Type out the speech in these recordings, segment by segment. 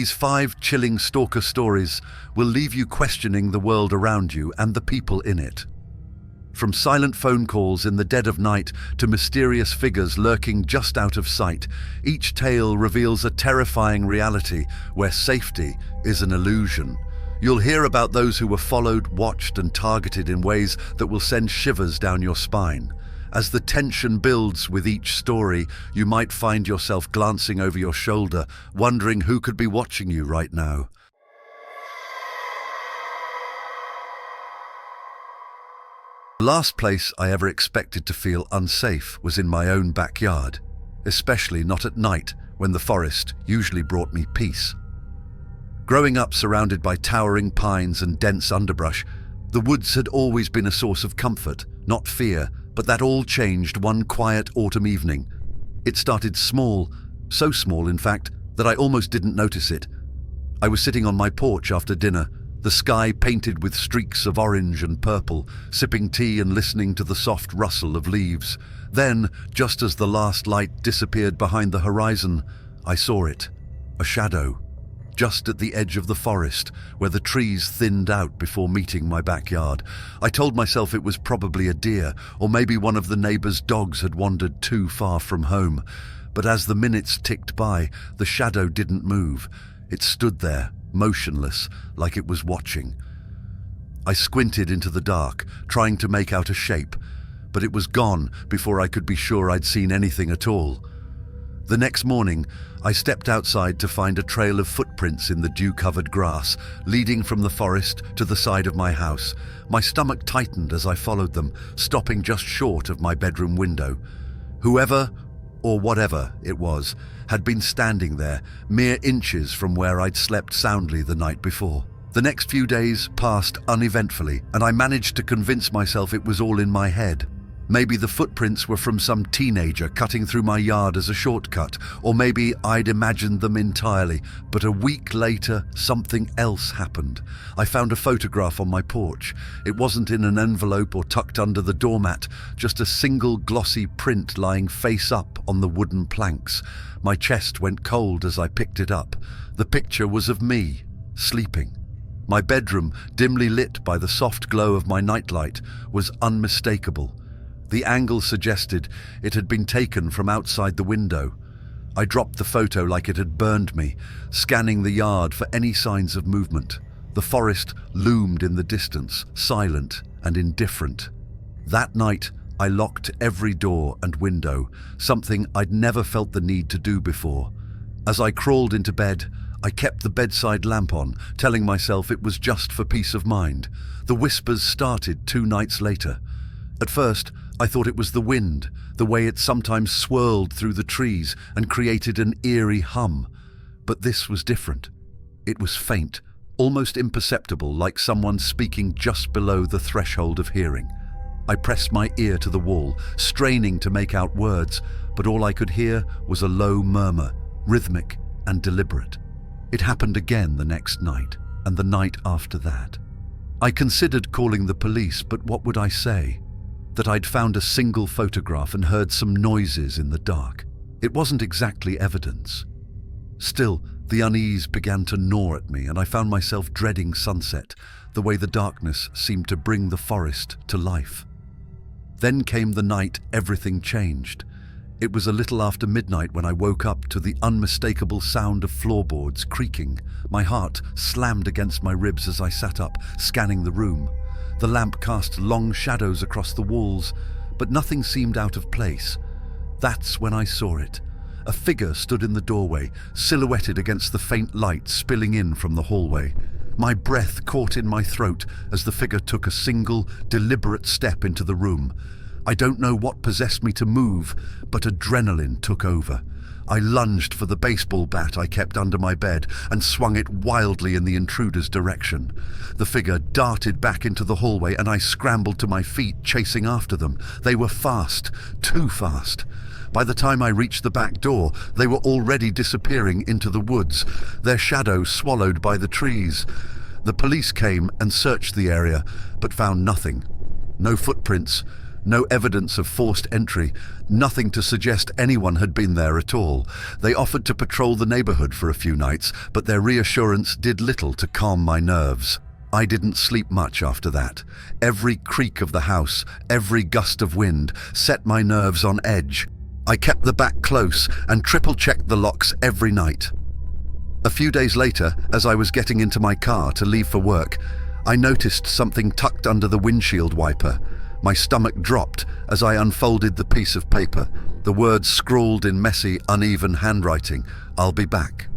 These 5 chilling stalker stories will leave you questioning the world around you and the people in it. From silent phone calls in the dead of night to mysterious figures lurking just out of sight, each tale reveals a terrifying reality where safety is an illusion. You'll hear about those who were followed, watched, and targeted in ways that will send shivers down your spine. As the tension builds with each story, you might find yourself glancing over your shoulder, wondering who could be watching you right now. The last place I ever expected to feel unsafe was in my own backyard, especially not at night when the forest usually brought me peace. Growing up surrounded by towering pines and dense underbrush, the woods had always been a source of comfort, not fear, but that all changed one quiet autumn evening. It started small, so small in fact that I almost didn't notice it. I was sitting on my porch after dinner, the sky painted with streaks of orange and purple, sipping tea and listening to the soft rustle of leaves. Then, just as the last light disappeared behind the horizon, I saw it, a shadow, just at the edge of the forest, where the trees thinned out before meeting my backyard. I told myself it was probably a deer, or maybe one of the neighbor's dogs had wandered too far from home. But as the minutes ticked by, the shadow didn't move. It stood there, motionless, like it was watching. I squinted into the dark, trying to make out a shape, but it was gone before I could be sure I'd seen anything at all. The next morning, I stepped outside to find a trail of footprints in the dew-covered grass, leading from the forest to the side of my house. My stomach tightened as I followed them, stopping just short of my bedroom window. Whoever, or whatever it was, had been standing there, mere inches from where I'd slept soundly the night before. The next few days passed uneventfully, and I managed to convince myself it was all in my head. Maybe the footprints were from some teenager cutting through my yard as a shortcut, or maybe I'd imagined them entirely. But a week later, something else happened. I found a photograph on my porch. It wasn't in an envelope or tucked under the doormat, just a single glossy print lying face up on the wooden planks. My chest went cold as I picked it up. The picture was of me, sleeping. My bedroom, dimly lit by the soft glow of my nightlight, was unmistakable. The angle suggested it had been taken from outside the window. I dropped the photo like it had burned me, scanning the yard for any signs of movement. The forest loomed in the distance, silent and indifferent. That night, I locked every door and window, something I'd never felt the need to do before. As I crawled into bed, I kept the bedside lamp on, telling myself it was just for peace of mind. The whispers started 2 nights later. At first, I thought it was the wind, the way it sometimes swirled through the trees and created an eerie hum. But this was different. It was faint, almost imperceptible, like someone speaking just below the threshold of hearing. I pressed my ear to the wall, straining to make out words, but all I could hear was a low murmur, rhythmic and deliberate. It happened again the next night, and the night after that. I considered calling the police, but what would I say? That I'd found a single photograph and heard some noises in the dark. It wasn't exactly evidence. Still, the unease began to gnaw at me, and I found myself dreading sunset, the way the darkness seemed to bring the forest to life. Then came the night everything changed. It was a little after midnight when I woke up to the unmistakable sound of floorboards creaking. My heart slammed against my ribs as I sat up, scanning the room. The lamp cast long shadows across the walls, but nothing seemed out of place. That's when I saw it. A figure stood in the doorway, silhouetted against the faint light spilling in from the hallway. My breath caught in my throat as the figure took a single, deliberate step into the room. I don't know what possessed me to move, but adrenaline took over. I lunged for the baseball bat I kept under my bed and swung it wildly in the intruder's direction. The figure darted back into the hallway and I scrambled to my feet, chasing after them. They were fast, too fast. By the time I reached the back door, they were already disappearing into the woods, their shadows swallowed by the trees. The police came and searched the area, but found nothing. No footprints, No evidence of forced entry, nothing to suggest anyone had been there at all. They offered to patrol the neighborhood for a few nights, but their reassurance did little to calm my nerves. I didn't sleep much after that. Every creak of the house, every gust of wind, set my nerves on edge. I kept the back close and triple-checked the locks every night. A few days later, as I was getting into my car to leave for work, I noticed something tucked under the windshield wiper. My stomach dropped as I unfolded the piece of paper, the words scrawled in messy, uneven handwriting, "I'll be back."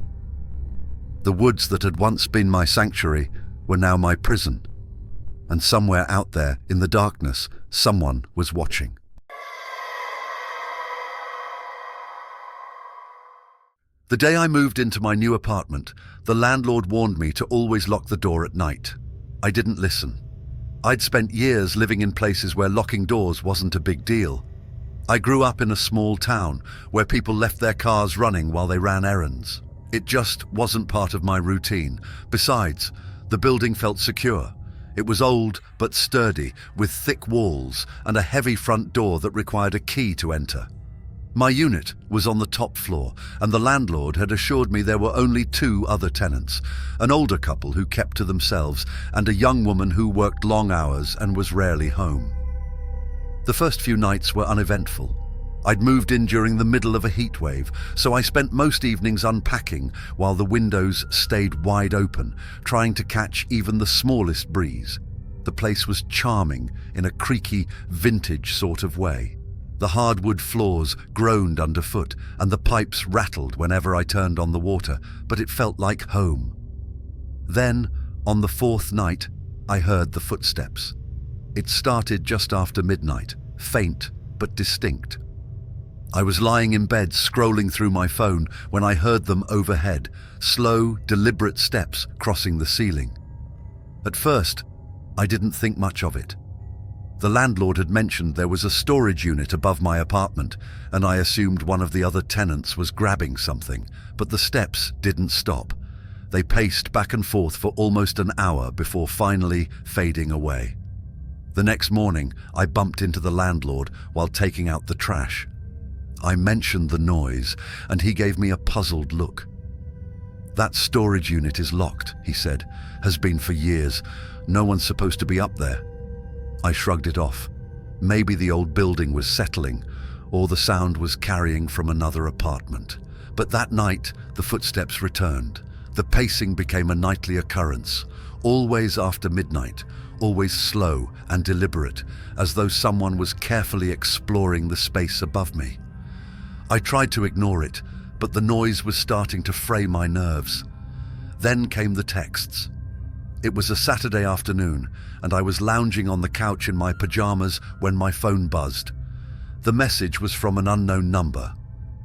The woods that had once been my sanctuary were now my prison. And somewhere out there, in the darkness, someone was watching. The day I moved into my new apartment, the landlord warned me to always lock the door at night. I didn't listen. I'd spent years living in places where locking doors wasn't a big deal. I grew up in a small town where people left their cars running while they ran errands. It just wasn't part of my routine. Besides, the building felt secure. It was old but sturdy, with thick walls and a heavy front door that required a key to enter. My unit was on the top floor, and the landlord had assured me there were only 2 other tenants, an older couple who kept to themselves and a young woman who worked long hours and was rarely home. The first few nights were uneventful. I'd moved in during the middle of a heat wave, so I spent most evenings unpacking while the windows stayed wide open, trying to catch even the smallest breeze. The place was charming in a creaky, vintage sort of way. The hardwood floors groaned underfoot, and the pipes rattled whenever I turned on the water, but it felt like home. Then, on the 4th night, I heard the footsteps. It started just after midnight, faint but distinct. I was lying in bed scrolling through my phone when I heard them overhead, slow, deliberate steps crossing the ceiling. At first, I didn't think much of it. The landlord had mentioned there was a storage unit above my apartment, and I assumed one of the other tenants was grabbing something, but the steps didn't stop. They paced back and forth for almost an hour before finally fading away. The next morning, I bumped into the landlord while taking out the trash. I mentioned the noise, and he gave me a puzzled look. "That storage unit is locked," he said. "Has been for years. No one's supposed to be up there." I shrugged it off. Maybe the old building was settling, or the sound was carrying from another apartment. But that night, the footsteps returned. The pacing became a nightly occurrence, always after midnight, always slow and deliberate, as though someone was carefully exploring the space above me. I tried to ignore it, but the noise was starting to fray my nerves. Then came the texts. It was a Saturday afternoon, and I was lounging on the couch in my pajamas when my phone buzzed. The message was from an unknown number.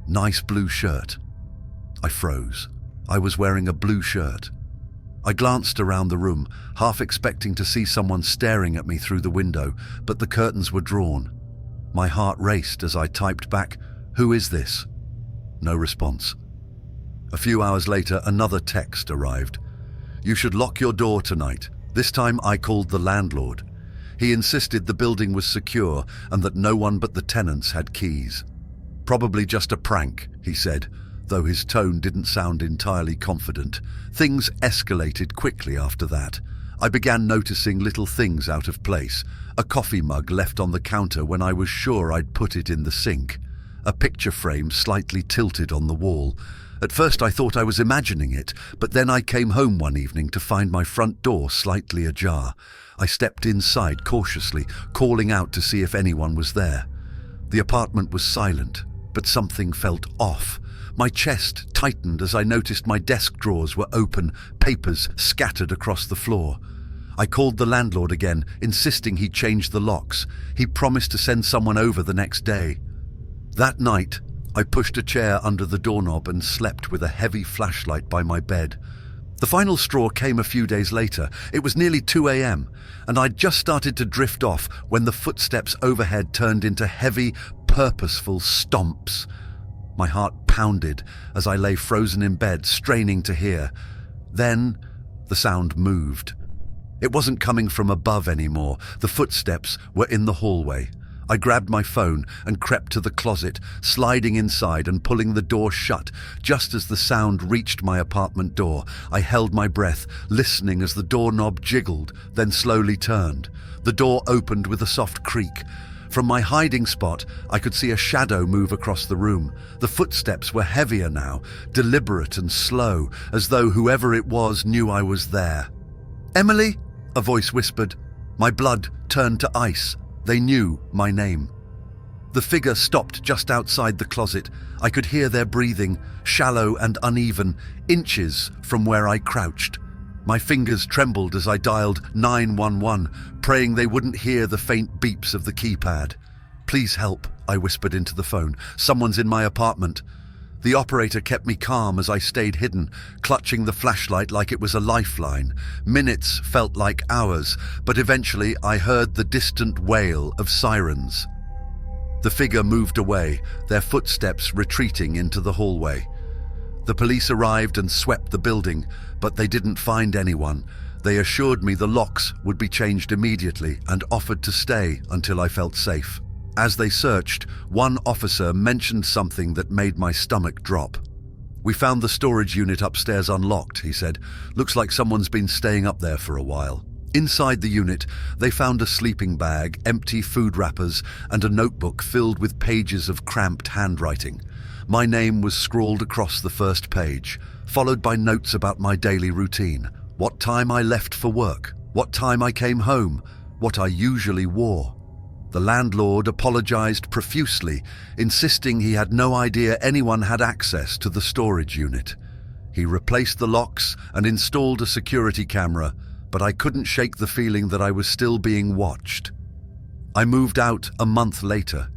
"Nice blue shirt." I froze. I was wearing a blue shirt. I glanced around the room, half expecting to see someone staring at me through the window, but the curtains were drawn. My heart raced as I typed back, "Who is this?" No response. A few hours later, another text arrived. "You should lock your door tonight." This time I called the landlord. He insisted the building was secure and that no one but the tenants had keys. "Probably just a prank," he said, though his tone didn't sound entirely confident. Things escalated quickly after that. I began noticing little things out of place. A coffee mug left on the counter when I was sure I'd put it in the sink. A picture frame slightly tilted on the wall. At first I thought I was imagining it, but then I came home one evening to find my front door slightly ajar. I stepped inside cautiously, calling out to see if anyone was there. The apartment was silent, but something felt off. My chest tightened as I noticed my desk drawers were open, papers scattered across the floor. I called the landlord again, insisting he'd change the locks. He promised to send someone over the next day. That night, I pushed a chair under the doorknob and slept with a heavy flashlight by my bed. The final straw came a few days later. It was nearly 2 a.m., and I'd just started to drift off when the footsteps overhead turned into heavy, purposeful stomps. My heart pounded as I lay frozen in bed, straining to hear. Then, the sound moved. It wasn't coming from above anymore. The footsteps were in the hallway. I grabbed my phone and crept to the closet, sliding inside and pulling the door shut. Just as the sound reached my apartment door, I held my breath, listening as the doorknob jiggled, then slowly turned. The door opened with a soft creak. From my hiding spot, I could see a shadow move across the room. The footsteps were heavier now, deliberate and slow, as though whoever it was knew I was there. "Emily?" a voice whispered. My blood turned to ice. They knew my name. The figure stopped just outside the closet. I could hear their breathing, shallow and uneven, inches from where I crouched. My fingers trembled as I dialed 911, praying they wouldn't hear the faint beeps of the keypad. "Please help," I whispered into the phone. "Someone's in my apartment." The operator kept me calm as I stayed hidden, clutching the flashlight like it was a lifeline. Minutes felt like hours, but eventually I heard the distant wail of sirens. The figure moved away, their footsteps retreating into the hallway. The police arrived and swept the building, but they didn't find anyone. They assured me the locks would be changed immediately and offered to stay until I felt safe. As they searched, one officer mentioned something that made my stomach drop. "We found the storage unit upstairs unlocked," he said. "Looks like someone's been staying up there for a while." Inside the unit, they found a sleeping bag, empty food wrappers, and a notebook filled with pages of cramped handwriting. My name was scrawled across the first page, followed by notes about my daily routine. What time I left for work, what time I came home, what I usually wore. The landlord apologized profusely, insisting he had no idea anyone had access to the storage unit. He replaced the locks and installed a security camera, but I couldn't shake the feeling that I was still being watched. I moved out a month later.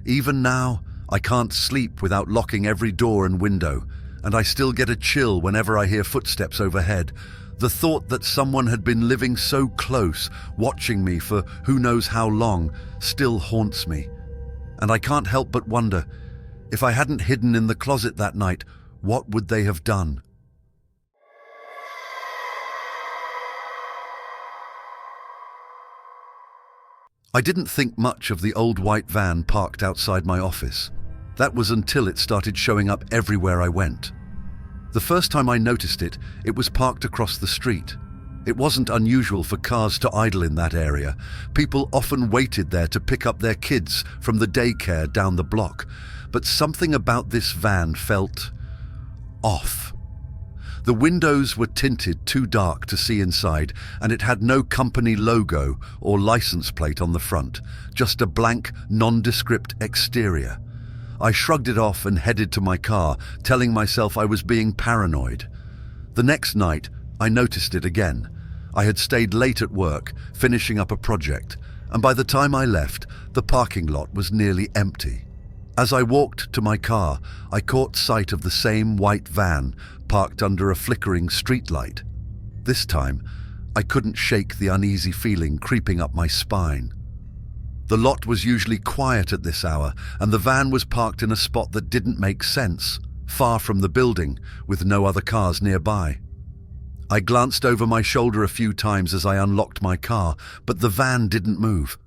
Even now, I can't sleep without locking every door and window, and I still get a chill whenever I hear footsteps overhead. The thought that someone had been living so close, watching me for who knows how long, still haunts me. And I can't help but wonder, if I hadn't hidden in the closet that night, what would they have done? I didn't think much of the old white van parked outside my office. That was until it started showing up everywhere I went. The first time I noticed it, it was parked across the street. It wasn't unusual for cars to idle in that area. People often waited there to pick up their kids from the daycare down the block. But something about this van felt off. The windows were tinted too dark to see inside, and it had no company logo or license plate on the front, just a blank, nondescript exterior. I shrugged it off and headed to my car, telling myself I was being paranoid. The next night, I noticed it again. I had stayed late at work, finishing up a project, and by the time I left, the parking lot was nearly empty. As I walked to my car, I caught sight of the same white van parked under a flickering streetlight. This time, I couldn't shake the uneasy feeling creeping up my spine. The lot was usually quiet at this hour, and the van was parked in a spot that didn't make sense, far from the building, with no other cars nearby. I glanced over my shoulder a few times as I unlocked my car, but the van didn't move.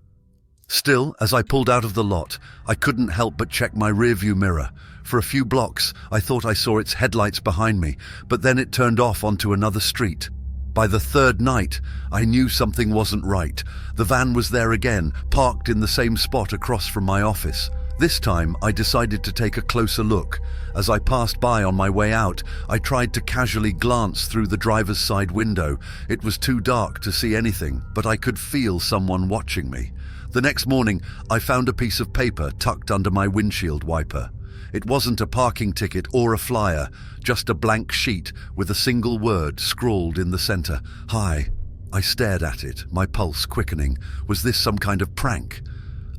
Still, as I pulled out of the lot, I couldn't help but check my rearview mirror. For a few blocks, I thought I saw its headlights behind me, but then it turned off onto another street. By the third night, I knew something wasn't right. The van was there again, parked in the same spot across from my office. This time, I decided to take a closer look. As I passed by on my way out, I tried to casually glance through the driver's side window. It was too dark to see anything, but I could feel someone watching me. The next morning, I found a piece of paper tucked under my windshield wiper. It wasn't a parking ticket or a flyer, just a blank sheet with a single word scrawled in the center. "Hi." I stared at it, my pulse quickening. Was this some kind of prank?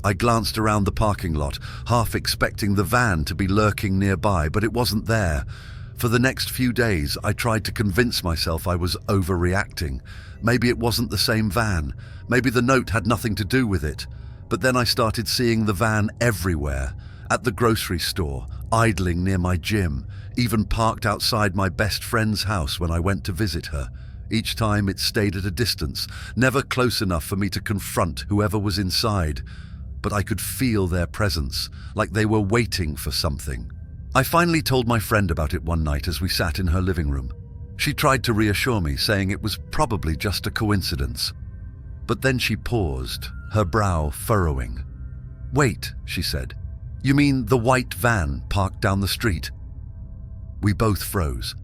I glanced around the parking lot, half expecting the van to be lurking nearby, but it wasn't there. For the next few days, I tried to convince myself I was overreacting. Maybe it wasn't the same van. Maybe the note had nothing to do with it. But then I started seeing the van everywhere. At the grocery store, idling near my gym, even parked outside my best friend's house when I went to visit her. Each time it stayed at a distance, never close enough for me to confront whoever was inside. but I could feel their presence, like they were waiting for something. I finally told my friend about it one night as we sat in her living room. She tried to reassure me, saying it was probably just a coincidence. But then she paused, her brow furrowing. "Wait," she said. "You mean the white van parked down the street?" We both froze.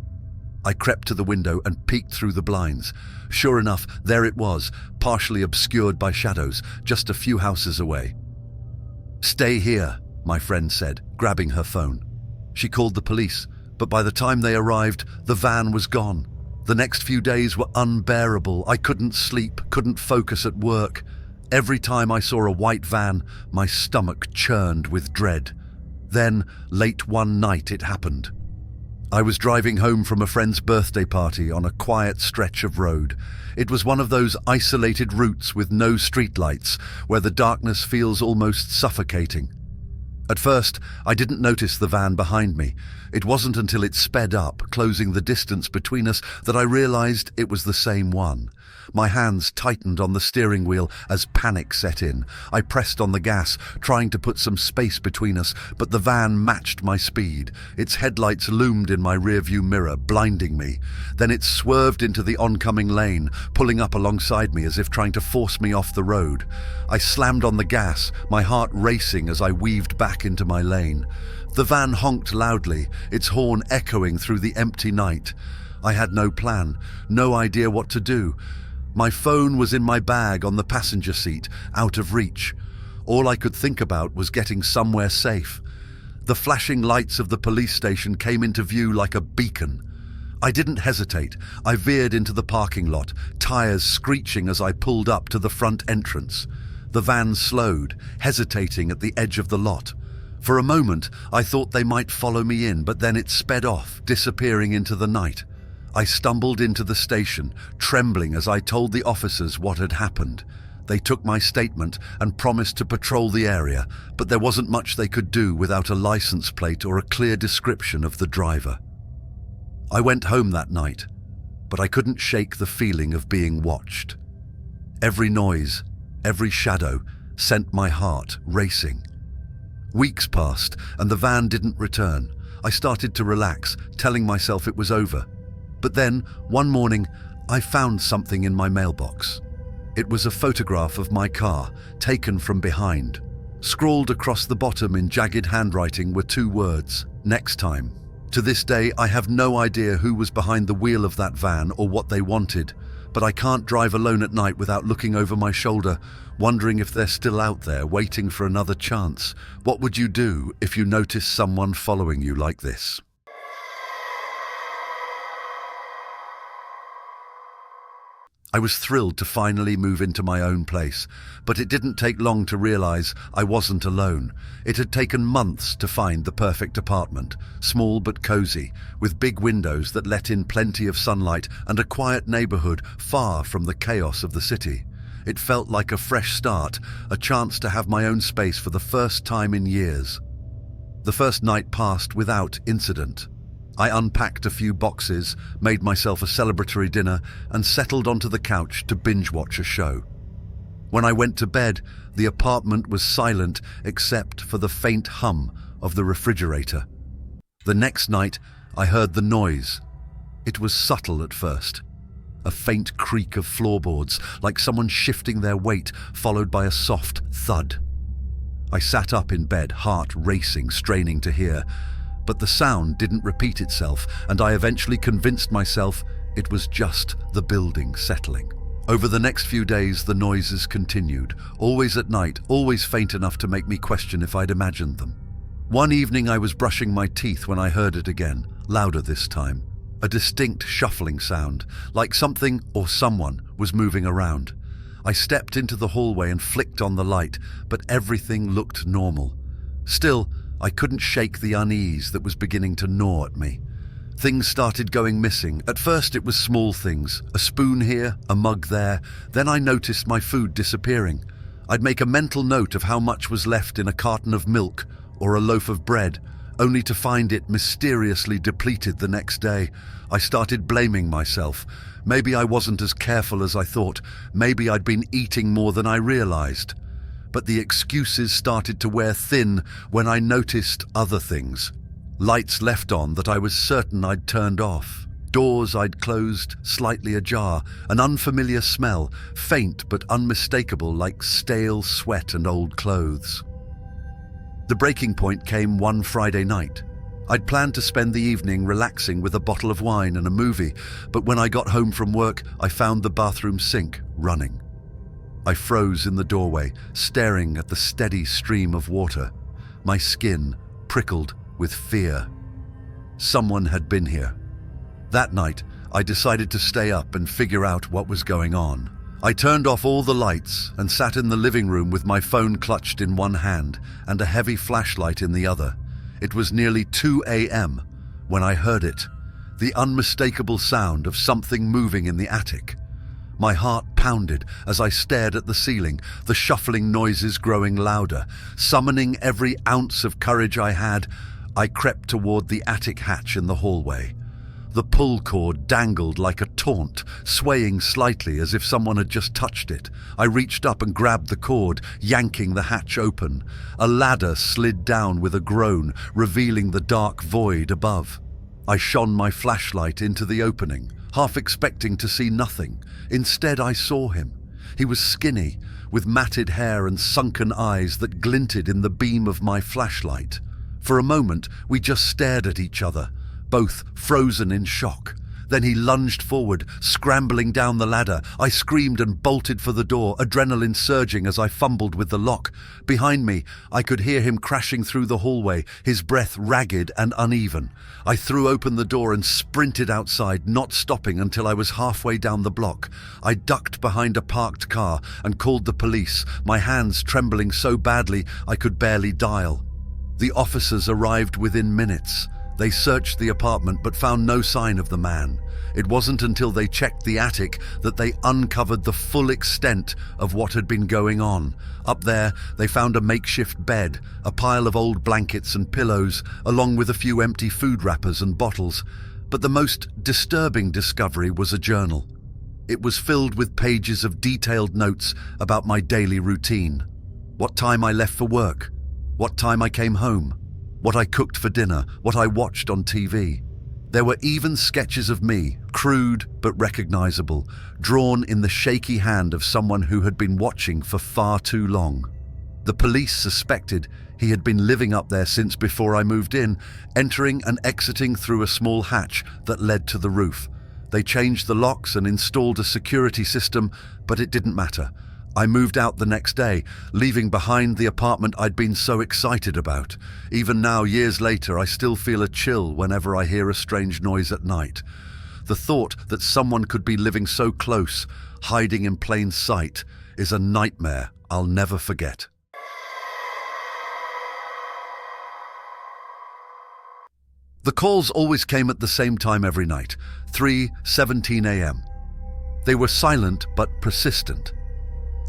I crept to the window and peeked through the blinds. Sure enough, there it was, partially obscured by shadows, just a few houses away. "Stay here," my friend said, grabbing her phone. She called the police, but by the time they arrived, the van was gone. The next few days were unbearable. I couldn't sleep, couldn't focus at work. Every time I saw a white van, my stomach churned with dread. Then, late one night, it happened. I was driving home from a friend's birthday party on a quiet stretch of road. It was one of those isolated routes with no streetlights, where the darkness feels almost suffocating. At first, I didn't notice the van behind me. It wasn't until it sped up, closing the distance between us, that I realized it was the same one. My hands tightened on the steering wheel as panic set in. I pressed on the gas, trying to put some space between us, but the van matched my speed. Its headlights loomed in my rearview mirror, blinding me. Then it swerved into the oncoming lane, pulling up alongside me as if trying to force me off the road. I slammed on the gas, my heart racing as I weaved back into my lane. The van honked loudly, its horn echoing through the empty night. I had no plan, no idea what to do. My phone was in my bag on the passenger seat, out of reach. All I could think about was getting somewhere safe. The flashing lights of the police station came into view like a beacon. I didn't hesitate. I veered into the parking lot, tires screeching as I pulled up to the front entrance. The van slowed, hesitating at the edge of the lot. For a moment, I thought they might follow me in, but then it sped off, disappearing into the night. I stumbled into the station, trembling as I told the officers what had happened. They took my statement and promised to patrol the area, but there wasn't much they could do without a license plate or a clear description of the driver. I went home that night, but I couldn't shake the feeling of being watched. Every noise, every shadow sent my heart racing. Weeks passed and the van didn't return. I started to relax, telling myself it was over. But then, one morning, I found something in my mailbox. It was a photograph of my car, taken from behind. Scrawled across the bottom in jagged handwriting were two words: "Next time." To this day, I have no idea who was behind the wheel of that van or what they wanted, but I can't drive alone at night without looking over my shoulder, wondering if they're still out there, waiting for another chance. What would you do if you noticed someone following you like this? I was thrilled to finally move into my own place, but it didn't take long to realize I wasn't alone. It had taken months to find the perfect apartment, small but cozy, with big windows that let in plenty of sunlight and a quiet neighborhood far from the chaos of the city. It felt like a fresh start, a chance to have my own space for the first time in years. The first night passed without incident. I unpacked a few boxes, made myself a celebratory dinner, and settled onto the couch to binge-watch a show. When I went to bed, the apartment was silent except for the faint hum of the refrigerator. The next night, I heard the noise. It was subtle at first. A faint creak of floorboards, like someone shifting their weight, followed by a soft thud. I sat up in bed, heart racing, straining to hear. But the sound didn't repeat itself, and I eventually convinced myself it was just the building settling. Over the next few days, the noises continued, always at night, always faint enough to make me question if I'd imagined them. One evening I was brushing my teeth when I heard it again, louder this time. A distinct shuffling sound, like something or someone was moving around. I stepped into the hallway and flicked on the light, but everything looked normal. Still, I couldn't shake the unease that was beginning to gnaw at me. Things started going missing. At first it was small things, a spoon here, a mug there. Then I noticed my food disappearing. I'd make a mental note of how much was left in a carton of milk or a loaf of bread, only to find it mysteriously depleted the next day. I started blaming myself. Maybe I wasn't as careful as I thought. Maybe I'd been eating more than I realized. but the excuses started to wear thin when I noticed other things. Lights left on that I was certain I'd turned off. Doors I'd closed, slightly ajar, an unfamiliar smell, faint but unmistakable like stale sweat and old clothes. The breaking point came one Friday night. I'd planned to spend the evening relaxing with a bottle of wine and a movie, but when I got home from work, I found the bathroom sink running. I froze in the doorway, staring at the steady stream of water. My skin prickled with fear. Someone had been here. That night, I decided to stay up and figure out what was going on. I turned off all the lights and sat in the living room with my phone clutched in one hand and a heavy flashlight in the other. It was nearly 2 a.m. when I heard it, the unmistakable sound of something moving in the attic. My heart pounded as I stared at the ceiling, the shuffling noises growing louder. Summoning every ounce of courage I had, I crept toward the attic hatch in the hallway. The pull cord dangled like a taunt, swaying slightly as if someone had just touched it. I reached up and grabbed the cord, yanking the hatch open. A ladder slid down with a groan, revealing the dark void above. I shone my flashlight into the opening, half expecting to see nothing. Instead, I saw him. He was skinny, with matted hair and sunken eyes that glinted in the beam of my flashlight. For a moment, we just stared at each other, both frozen in shock. Then he lunged forward, scrambling down the ladder. I screamed and bolted for the door, adrenaline surging as I fumbled with the lock. Behind me, I could hear him crashing through the hallway, his breath ragged and uneven. I threw open the door and sprinted outside, not stopping until I was halfway down the block. I ducked behind a parked car and called the police, my hands trembling so badly I could barely dial. The officers arrived within minutes. They searched the apartment but found no sign of the man. It wasn't until they checked the attic that they uncovered the full extent of what had been going on. Up there, they found a makeshift bed, a pile of old blankets and pillows, along with a few empty food wrappers and bottles. But the most disturbing discovery was a journal. It was filled with pages of detailed notes about my daily routine. What time I left for work, what time I came home, what I cooked for dinner, what I watched on TV. There were even sketches of me, crude but recognizable, drawn in the shaky hand of someone who had been watching for far too long. The police suspected he had been living up there since before I moved in, entering and exiting through a small hatch that led to the roof. They changed the locks and installed a security system, but it didn't matter. I moved out the next day, leaving behind the apartment I'd been so excited about. Even now, years later, I still feel a chill whenever I hear a strange noise at night. The thought that someone could be living so close, hiding in plain sight, is a nightmare I'll never forget. The calls always came at the same time every night, 3:17 a.m. They were silent but persistent.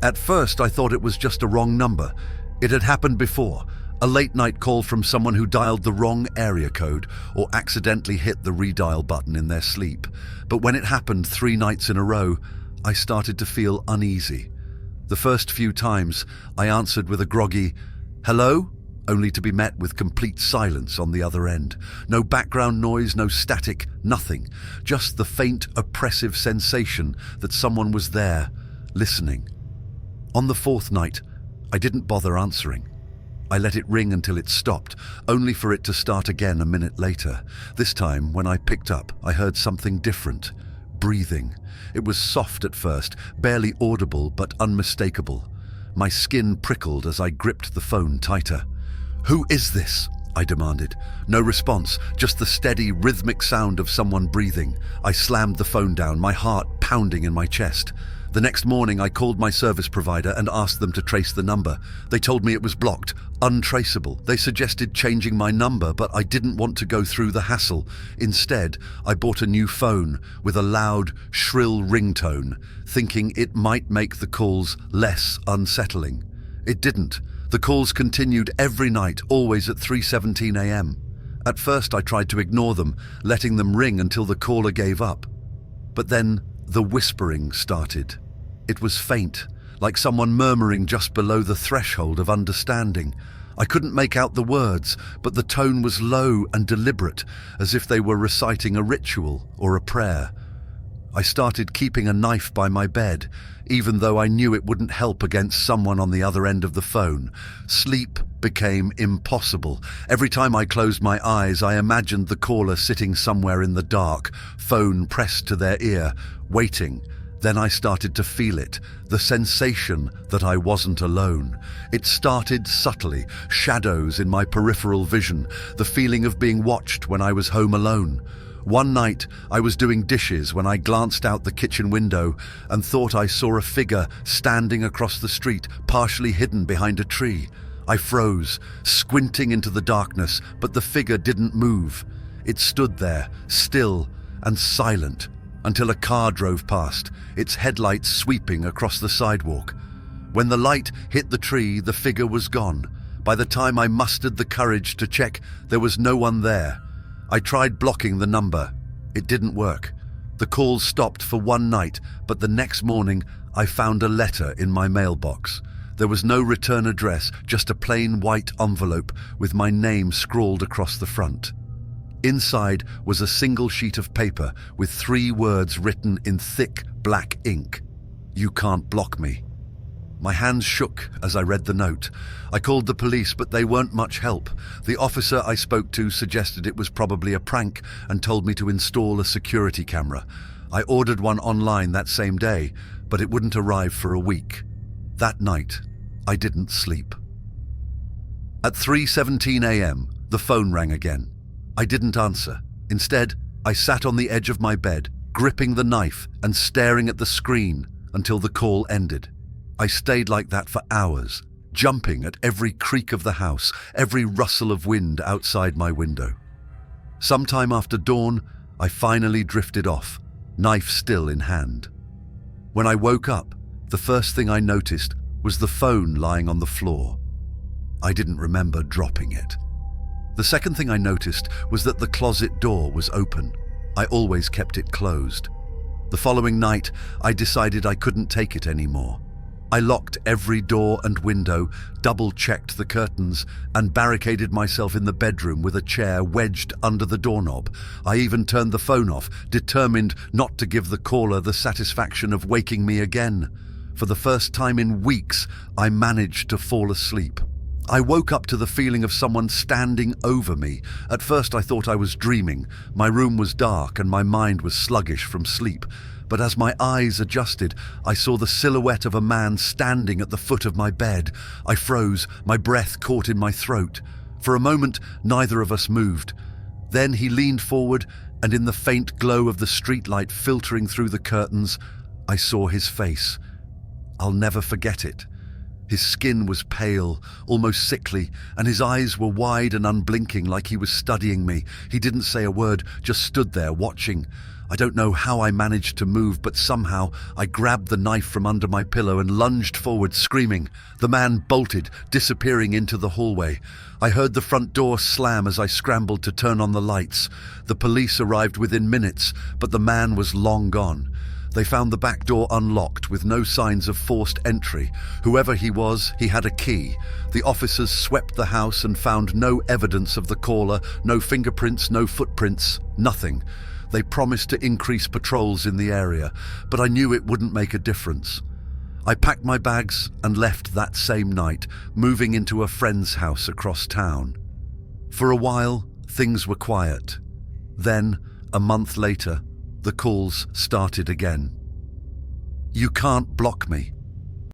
At first, I thought it was just a wrong number. It had happened before, a late-night call from someone who dialed the wrong area code or accidentally hit the redial button in their sleep. But when it happened 3 nights in a row, I started to feel uneasy. The first few times, I answered with a groggy, "Hello?" only to be met with complete silence on the other end. No background noise, no static, nothing. Just the faint, oppressive sensation that someone was there, listening. On the 4th night, I didn't bother answering. I let it ring until it stopped, only for it to start again a minute later. This time, when I picked up, I heard something different. Breathing. It was soft at first, barely audible but unmistakable. My skin prickled as I gripped the phone tighter. "Who is this?" I demanded. No response, just the steady, rhythmic sound of someone breathing. I slammed the phone down, my heart pounding in my chest. The next morning, I called my service provider and asked them to trace the number. They told me it was blocked, untraceable. They suggested changing my number, but I didn't want to go through the hassle. Instead, I bought a new phone with a loud, shrill ringtone, thinking it might make the calls less unsettling. It didn't. The calls continued every night, always at 3:17 a.m. At first, I tried to ignore them, letting them ring until the caller gave up. But then the whispering started. It was faint, like someone murmuring just below the threshold of understanding. I couldn't make out the words, but the tone was low and deliberate, as if they were reciting a ritual or a prayer. I started keeping a knife by my bed, even though I knew it wouldn't help against someone on the other end of the phone. Sleep became impossible. Every time I closed my eyes, I imagined the caller sitting somewhere in the dark, phone pressed to their ear, waiting. Then I started to feel it, the sensation that I wasn't alone. It started subtly, shadows in my peripheral vision, the feeling of being watched when I was home alone. One night, I was doing dishes when I glanced out the kitchen window and thought I saw a figure standing across the street, partially hidden behind a tree. I froze, squinting into the darkness, but the figure didn't move. It stood there, still and silent, until a car drove past, its headlights sweeping across the sidewalk. When the light hit the tree, the figure was gone. By the time I mustered the courage to check, there was no one there. I tried blocking the number. It didn't work. The calls stopped for one night, but the next morning I found a letter in my mailbox. There was no return address, just a plain white envelope with my name scrawled across the front. Inside was a single sheet of paper with 3 words written in thick black ink. "You can't block me." My hands shook as I read the note. I called the police, but they weren't much help. The officer I spoke to suggested it was probably a prank and told me to install a security camera. I ordered one online that same day, but it wouldn't arrive for a week. That night, I didn't sleep. At 3:17 a.m., the phone rang again. I didn't answer. Instead, I sat on the edge of my bed, gripping the knife and staring at the screen until the call ended. I stayed like that for hours, jumping at every creak of the house, every rustle of wind outside my window. Sometime after dawn, I finally drifted off, knife still in hand. When I woke up, the first thing I noticed was the phone lying on the floor. I didn't remember dropping it. The second thing I noticed was that the closet door was open. I always kept it closed. The following night, I decided I couldn't take it anymore. I locked every door and window, double-checked the curtains, and barricaded myself in the bedroom with a chair wedged under the doorknob. I even turned the phone off, determined not to give the caller the satisfaction of waking me again. For the first time in weeks, I managed to fall asleep. I woke up to the feeling of someone standing over me. At first I thought I was dreaming. My room was dark and my mind was sluggish from sleep. But as my eyes adjusted, I saw the silhouette of a man standing at the foot of my bed. I froze, my breath caught in my throat. For a moment, neither of us moved. Then he leaned forward, and in the faint glow of the streetlight filtering through the curtains, I saw his face. I'll never forget it. His skin was pale, almost sickly, and his eyes were wide and unblinking like he was studying me. He didn't say a word, just stood there watching. I don't know how I managed to move, but somehow I grabbed the knife from under my pillow and lunged forward, screaming. The man bolted, disappearing into the hallway. I heard the front door slam as I scrambled to turn on the lights. The police arrived within minutes, but the man was long gone. They found the back door unlocked with no signs of forced entry. Whoever he was, he had a key. The officers swept the house and found no evidence of the caller, no fingerprints, no footprints, nothing. They promised to increase patrols in the area, but I knew it wouldn't make a difference. I packed my bags and left that same night, moving into a friend's house across town. For a while, things were quiet. Then, a month later, the calls started again. "You can't block me."